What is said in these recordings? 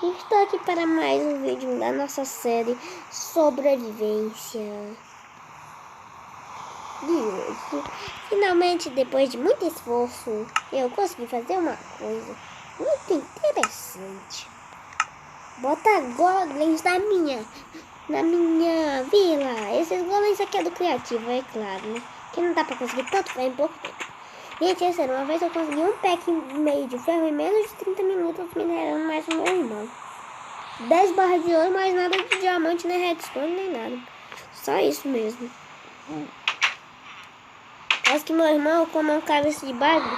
Estou aqui para mais um vídeo da nossa série Sobrevivência de hoje. Finalmente, depois de muito esforço, eu consegui fazer uma coisa muito interessante. Botar golems na minha vila. Esses golems aqui é do criativo, é claro, né? Que não dá para conseguir tanto ferro em pouco tempo. Gente, essa era uma vez eu consegui um pack meio de ferro em menos de 30 minutos minerando mais o meu irmão. 10 barras de ouro, mais nada de diamante, nem redstone, nem nada. Só isso mesmo. Acho que meu irmão, como é um cabeça de bagulho,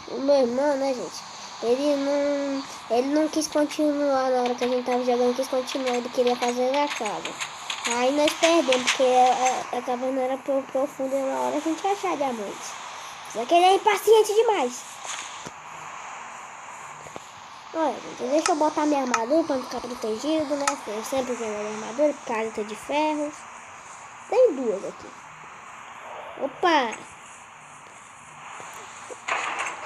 o meu irmão, né, gente? Ele não quis continuar na hora que a gente tava jogando, quis continuar, ele queria fazer a casa. Aí nós perdemos, porque a caverna era profunda e na hora a gente ia achar diamantes. Só que ele é impaciente demais. Olha, gente, deixa eu botar minha armadura pra não ficar protegido, né? Eu sempre tenho minha armadura, carta de ferros. Tem duas aqui. Opa!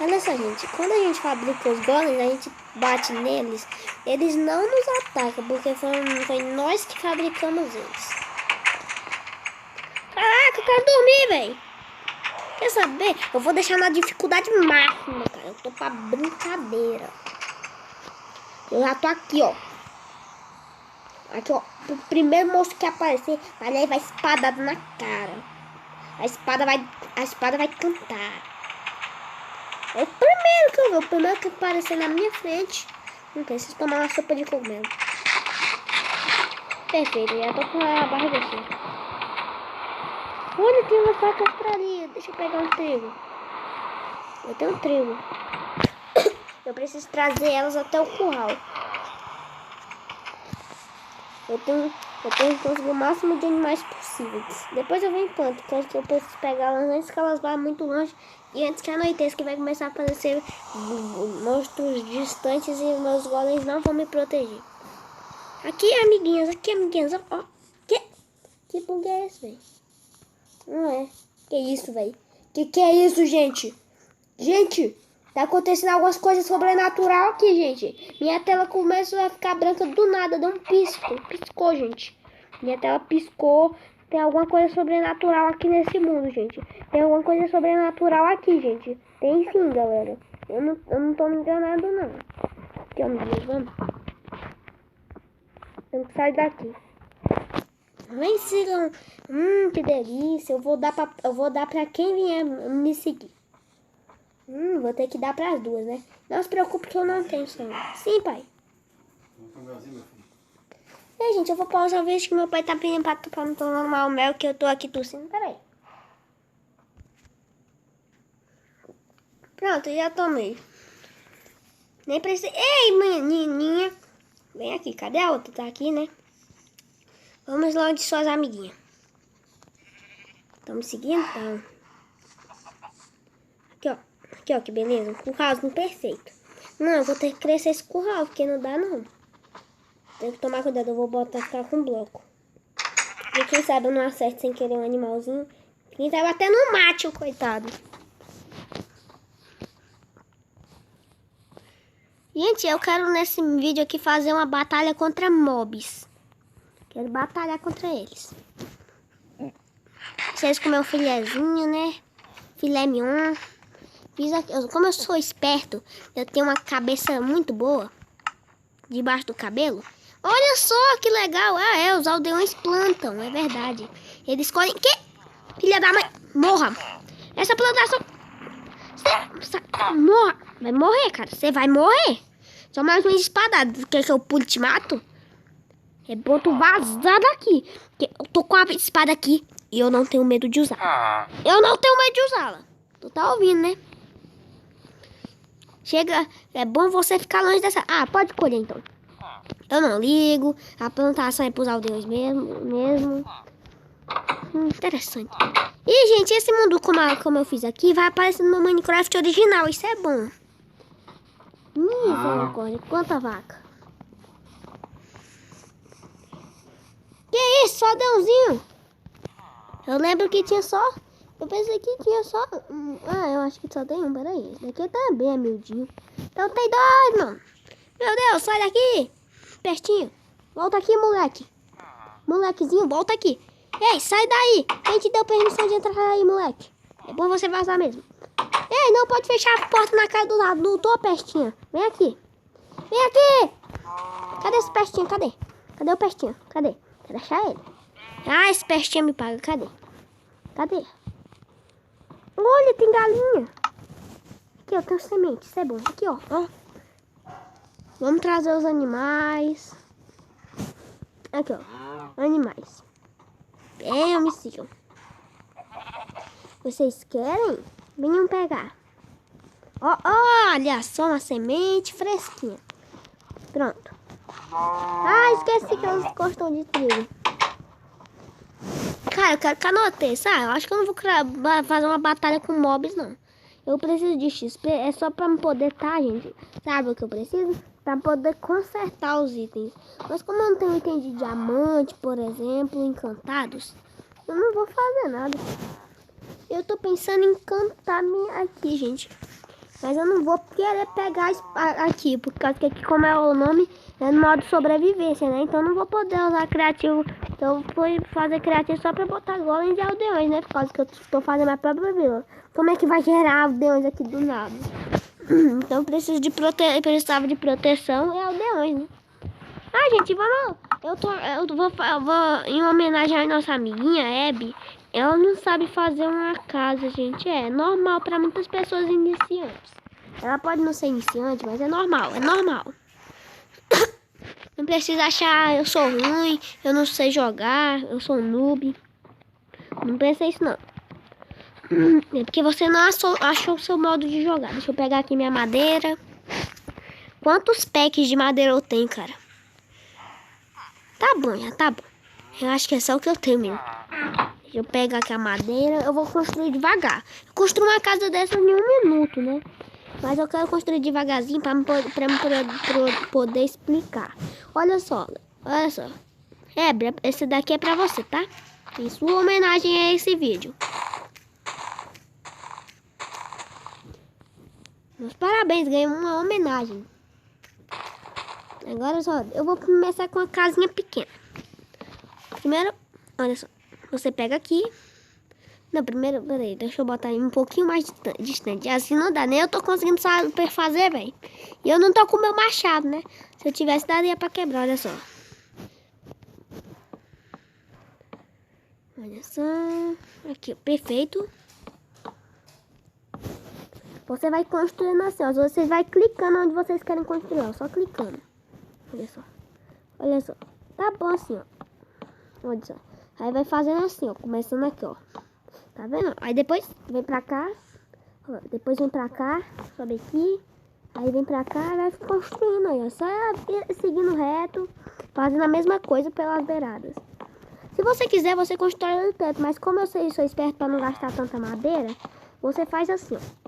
Olha só, gente, quando a gente fabrica os golems, a gente bate neles, eles não nos atacam, porque foi nós que fabricamos eles. Caraca, eu quero dormir, velho! Quer saber? Eu vou deixar na dificuldade máxima, cara. Eu tô pra brincadeira. Eu já tô aqui, ó. Aqui, ó. O primeiro monstro que aparecer, vai levar espadada na cara. A espada vai cantar. É o primeiro que eu vi. O primeiro que aparecer na minha frente. Não preciso tomar uma sopa de cogumelo. Perfeito, já tô com a barriga cheia. Olha, tem uma faca pra ali. Deixa eu pegar um trigo. Eu tenho um trigo. Eu preciso trazer elas até o curral. Eu tenho que conseguir o máximo de animais possíveis. Depois eu venho em planto, porque eu preciso pegar elas antes que elas vá muito longe. E antes que anoiteça, que vai começar a aparecer monstros distantes e meus golems não vão me proteger. Aqui, amiguinhas, ó. Que bug é esse, velho? Não é. Que isso, velho? Que é isso, gente? Gente, tá acontecendo algumas coisas sobrenatural aqui, gente. Minha tela começou a ficar branca do nada, deu um pisco. Piscou, gente. Minha tela piscou. Tem alguma coisa sobrenatural aqui nesse mundo, gente. Tem alguma coisa sobrenatural aqui, gente. Tem sim, galera. Eu não tô me enganando, não. Aqui, ó, meu Deus, vamos. Temos que sair daqui. Vem, sigam. Que delícia. Eu vou dar pra quem vier me seguir. Vou ter que dar pras duas, né? Não se preocupe que eu não tenho sangue. Sim, pai. Gente, eu vou pausar o vídeo que meu pai tá pedindo pra não tomar o mel, que eu tô aqui tossindo. Peraí. Pronto, já tomei. Nem precisa... Ei, menininha. Vem aqui, cadê a outra? Tá aqui, né? Vamos lá de suas amiguinhas. Estão me seguindo? Tá. Aqui, ó, que beleza. Um curralzinho perfeito. Não, eu vou ter que crescer esse curral, porque não dá, não. Tem que tomar cuidado, eu vou ficar com bloco. E quem sabe eu não acerto sem querer um animalzinho. Quem tá batendo no mate, o coitado. Gente, eu quero nesse vídeo aqui fazer uma batalha contra mobs. Quero batalhar contra eles. Vocês com meu filézinho, né? Filé mignon. Como eu sou esperto, eu tenho uma cabeça muito boa. Debaixo do cabelo. Olha só que legal. Os aldeões plantam, é verdade. Eles escolhem... Que? Filha da mãe. Morra. Essa plantação... Morra. Vai morrer, cara. Você vai morrer. Só mais uma espadada. Quer que eu pule e te mato? É bom tu vazar daqui. Porque eu tô com a espada aqui e eu não tenho medo de usar. Eu não tenho medo de usá-la. Tu tá ouvindo, né? Chega, é bom você ficar longe dessa... pode colher então. Eu não ligo. A plantação é pros aldeões mesmo. Interessante. E, gente, esse mundo como eu fiz aqui vai aparecer no meu Minecraft original. Isso é bom. Misericórdia, quanta vaca. Que isso, só Dãozinho? Eu lembro que tinha só... Eu pensei que tinha só... eu acho que só tem um, peraí. Esse daqui tá bem humildinho. Então tem dois, mano. Meu Deus, sai daqui. Pertinho. Volta aqui, moleque. Molequezinho, volta aqui. Ei, sai daí. Quem te deu permissão de entrar aí, moleque? É bom você vazar mesmo. Ei, não pode fechar a porta na cara do lado. Não tô, Pestinha. Vem aqui. Vem aqui. Cadê esse Pestinha? Cadê? Cadê o Pestinha? Cadê? Quero achar ele. Ah, esse Pestinha me paga. Cadê? Cadê? Olha, tem galinha. Aqui, ó, tem semente. Isso é bom. Aqui, ó. Vamos trazer os animais. Aqui, ó. Animais. Venham, me sigam. Vocês querem? Venham pegar. Olha só uma semente fresquinha. Pronto. Ah, esqueci que elas gostam de trigo. Cara, eu quero canoteiro, sabe? Eu acho que eu não vou fazer uma batalha com mobs, não. Eu preciso de XP, é só pra me poder, tá, gente? Sabe o que eu preciso? Pra poder consertar os itens. Mas como eu não tenho item de diamante, por exemplo, encantados, eu não vou fazer nada. Eu tô pensando em encantar aqui, gente. Mas eu não vou querer pegar aqui, por causa que aqui, como é o nome, é no modo sobrevivência, né? Então eu não vou poder usar criativo. Então eu vou fazer criativo só pra botar golems e aldeões, né? Por causa que eu tô fazendo a própria vila. Como é que vai gerar aldeões aqui do nada? Então eu preciso precisava de proteção e aldeões, né? Ah, gente, vamos... Eu vou em homenagem à nossa amiguinha, Abby. Ela não sabe fazer uma casa, gente. É normal para muitas pessoas iniciantes. Ela pode não ser iniciante, mas é normal, é normal. Não precisa achar eu sou ruim, eu não sei jogar, eu sou noob. Não pensa isso, não. É porque você não achou o seu modo de jogar. Deixa eu pegar aqui minha madeira. Quantos packs de madeira eu tenho, cara? Tá bom, já tá bom. Eu acho que é só o que eu tenho mesmo. Deixa eu pegar aqui a madeira. Eu vou construir devagar. Eu construo uma casa dessa em 1 minuto, né? Mas eu quero construir devagarzinho pra poder explicar. Olha só, olha só. Esse daqui é pra você, tá? Em sua homenagem a esse vídeo. Meus parabéns, ganhei uma homenagem. Agora só, eu vou começar com uma casinha pequena. Primeiro, olha só. Você pega aqui. Não, primeiro, peraí, deixa eu botar um pouquinho mais distante. Assim não dá, nem eu tô conseguindo fazer, velho. E eu não tô com o meu machado, né? Se eu tivesse, daria pra quebrar, olha só. Olha só. Aqui, perfeito. Você vai construindo assim, ó. Você vai clicando onde vocês querem construir, ó. Só clicando. Olha só. Olha só. Tá bom assim, ó. Olha só. Aí vai fazendo assim, ó. Começando aqui, ó. Tá vendo? Aí depois vem pra cá. Ó, depois vem pra cá. Sobe aqui. Aí vem pra cá e vai construindo aí, ó. Só seguindo reto. Fazendo a mesma coisa pelas beiradas. Se você quiser, você constrói o teto. Mas como eu sou esperto pra não gastar tanta madeira, você faz assim, ó.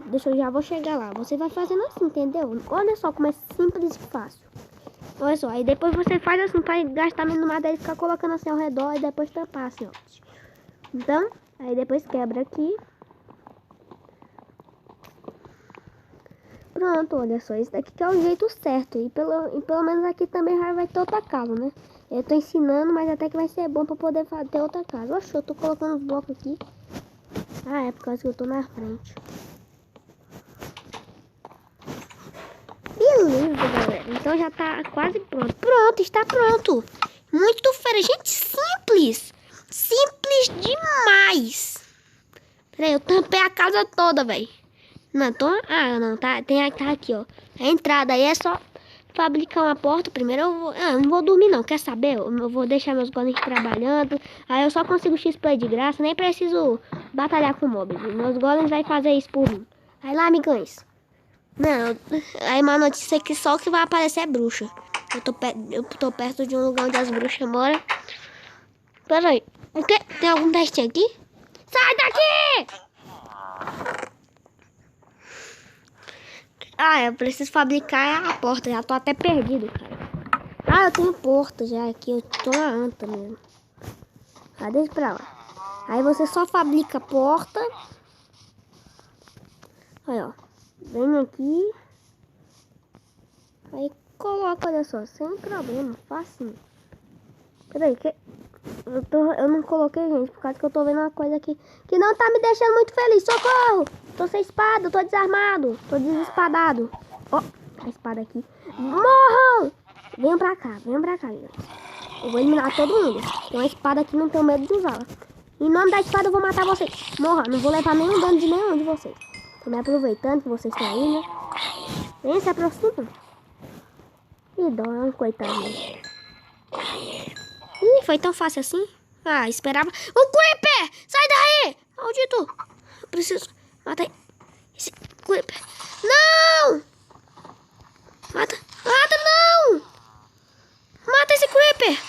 Deixa eu já vou chegar lá. Você vai fazendo assim, entendeu? Olha só como é simples e fácil. Olha só, aí depois você faz assim pra gastar menos madeira e ficar colocando assim ao redor e depois tampar assim, ó. Então, aí depois quebra aqui. Pronto, olha só, esse daqui que é o jeito certo. E pelo menos aqui também já vai ter outra casa, né? Eu tô ensinando, mas até que vai ser bom pra poder ter outra casa. Oxe, eu tô colocando os blocos aqui. Ah, é por causa que eu tô na frente. Beleza, galera. Então já tá quase pronto. Pronto, está pronto. Muito fera. Gente, simples. Simples demais. Peraí, eu tampei a casa toda, velho. Não, não, tá aqui, ó. A entrada aí é só fabricar uma porta. Primeiro eu não vou dormir não, quer saber? Eu vou deixar meus golems trabalhando. Aí eu só consigo XP de graça, nem preciso batalhar com mobs. Meus golems vai fazer isso por mim. Aí lá, amigões. Não, aí uma notícia que só o que vai aparecer é bruxa. Eu tô perto de um lugar onde as bruxas moram. Pera aí, o quê? Tem algum testinho aqui? Sai daqui! Ah, eu preciso fabricar a porta, já tô até perdido, cara. Ah, eu tenho porta já aqui, eu tô na anta mesmo. Ah, deixa pra lá. Aí você só fabrica a porta. Olha, ó. Vem aqui. Aí coloca, olha só, sem problema, facinho. Peraí, que eu não coloquei, gente, por causa que eu tô vendo uma coisa aqui que não tá me deixando muito feliz. Socorro! Tô sem espada, tô desarmado, tô desespadado. Ó, a espada aqui. Morram! Venham pra cá, gente. Eu vou eliminar todo mundo. Tem uma espada aqui, não tenho medo de usá-la. Em nome da espada eu vou matar vocês. Morra, não vou levar nenhum dano de nenhum de vocês. Tô me aproveitando que vocês estão aí, né? Vem, se aproxima. Que dó, coitadinho. Ih, foi tão fácil assim? Ah, esperava. O Creeper! Sai daí! Maldito! Eu preciso... Mata esse Creeper. Não! Mata! Mata, não! Mata esse Creeper!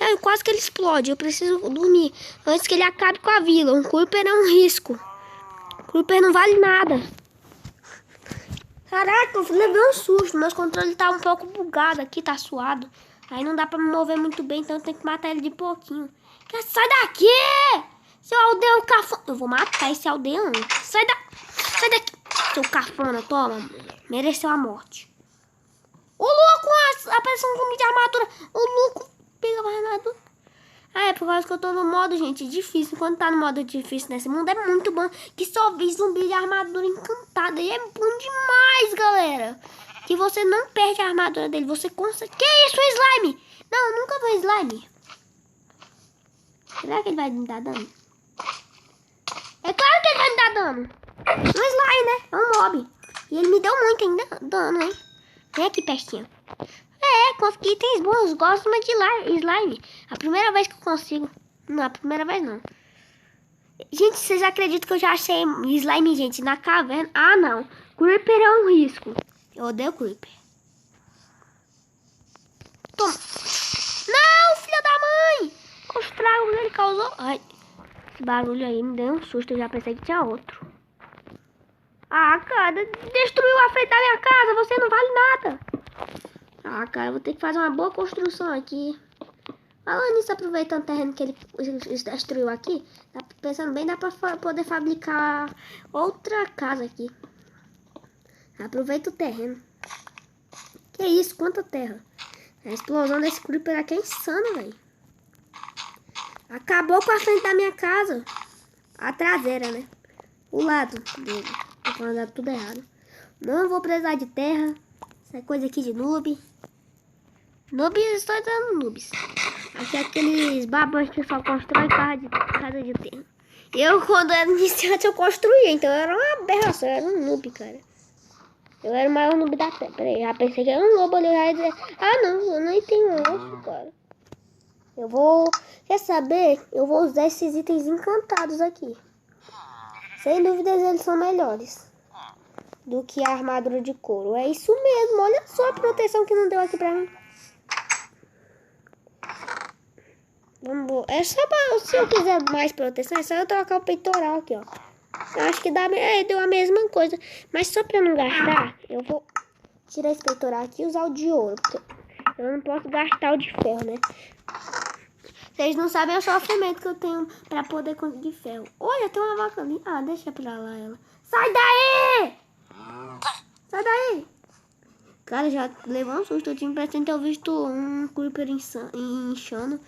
É, quase que ele explode. Eu preciso dormir antes que ele acabe com a vila. Um Creeper é um risco. O Creeper não vale nada. Caraca, eu levei um susto. Meu controle tá um pouco bugado aqui, tá suado. Aí não dá pra me mover muito bem, então eu tenho que matar ele de pouquinho. Sai daqui! Seu aldeão cafona. Eu vou matar esse aldeão. Sai daqui. Seu cafona, toma. Mereceu a morte. O louco, apareceu um zumbi de armadura. O louco pega a armadura. Ah, é por causa que eu tô no modo, gente, difícil. Quando tá no modo difícil nesse mundo, é muito bom. Que só vi zumbi de armadura encantada. E é bom demais, galera. Que você não perde a armadura dele. Você consegue... Que isso, slime? Não, eu nunca vi slime. Será que ele vai me dar dano? É claro que ele vai me dar dano. Um slime, né? É um mob. E ele me deu muito ainda dano, hein? Vem aqui, pestinha. É, consegui itens bons. Gosto mais de slime. A primeira vez que eu consigo. Não, a primeira vez não. Gente, vocês acreditam que eu já achei slime, gente, na caverna? Ah, não. Creeper é um risco. Eu odeio Creeper. Toma. Não, filha da mãe! Os estragos ele causou. Ai, esse barulho aí me deu um susto. Eu já pensei que tinha outro. Ah, cara, destruiu a frente da minha casa. Você não vale nada. Ah, cara, eu vou ter que fazer uma boa construção aqui. Falando nisso, aproveitando o terreno que ele destruiu aqui, tá pensando bem, dá pra poder fabricar outra casa aqui. Aproveita o terreno. Que isso, quanta terra. A explosão desse creeper aqui é insano, velho. Acabou com a frente da minha casa. A traseira, né? O lado dele. Tô falando tudo errado. Não vou precisar de terra. Isso é coisa aqui de noob. Noobs, estou dando noobs. Aqui é aqueles babões que só constrói casa de terra. Eu, quando era iniciante, eu construía. Então eu era uma aberração, eu era um noob, cara. Eu era o maior noob da terra. Peraí, já pensei que era um lobo ali. Eu ia dizer, ah, não, eu nem tenho osso, cara. Eu vou... Quer saber? Eu vou usar esses itens encantados aqui. Sem dúvidas, eles são melhores do que a armadura de couro. É isso mesmo. Olha só a proteção que não deu aqui pra mim. Vamos, é só pra, se eu quiser mais proteção, é só eu trocar o peitoral aqui, ó. Eu acho que deu a mesma coisa. Mas só pra não gastar, eu vou tirar esse peitoral aqui e usar o de ouro. Porque eu não posso gastar o de ferro, né? Vocês não sabem o sofrimento que eu tenho pra poder conseguir ferro. Olha, tem uma vaca ali. Ah, deixa pra lá ela. Sai daí! Sai daí! Cara, já levou um susto. Eu tinha impressão de ter visto um creeper inchando.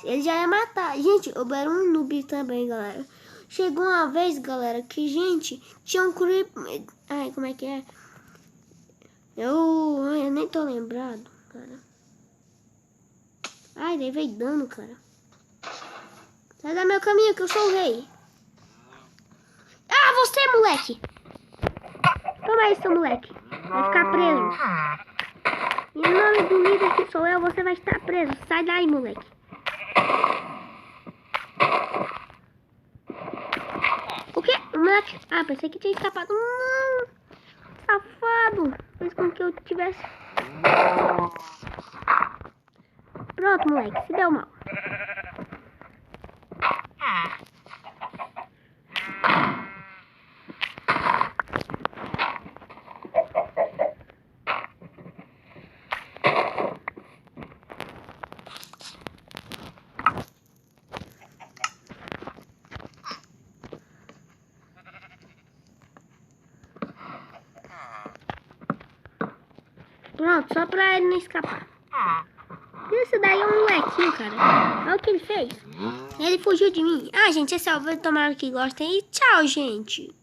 Ele já ia matar. Gente, eu era um noob também, galera. Chegou uma vez, galera, que, gente, tinha um creeper... Ai, como é que é? Eu nem tô lembrado, cara. Ai, levei dano, cara. Sai do meu caminho que eu sou o rei. Ah, você, moleque. Toma aí, seu moleque. Vai ficar preso. Em nome do líder que sou eu, você vai estar preso. Sai daí, moleque. O quê? O moleque... Ah, pensei que tinha escapado. Safado. Fez com que eu tivesse... Pronto, moleque. Se deu mal. Pronto, só pra ele não escapar. Esse daí é um molequinho, cara. Olha o que ele fez. Ele fugiu de mim. Ah, gente, esse é o vídeo. Tomara que gostem. E tchau, gente.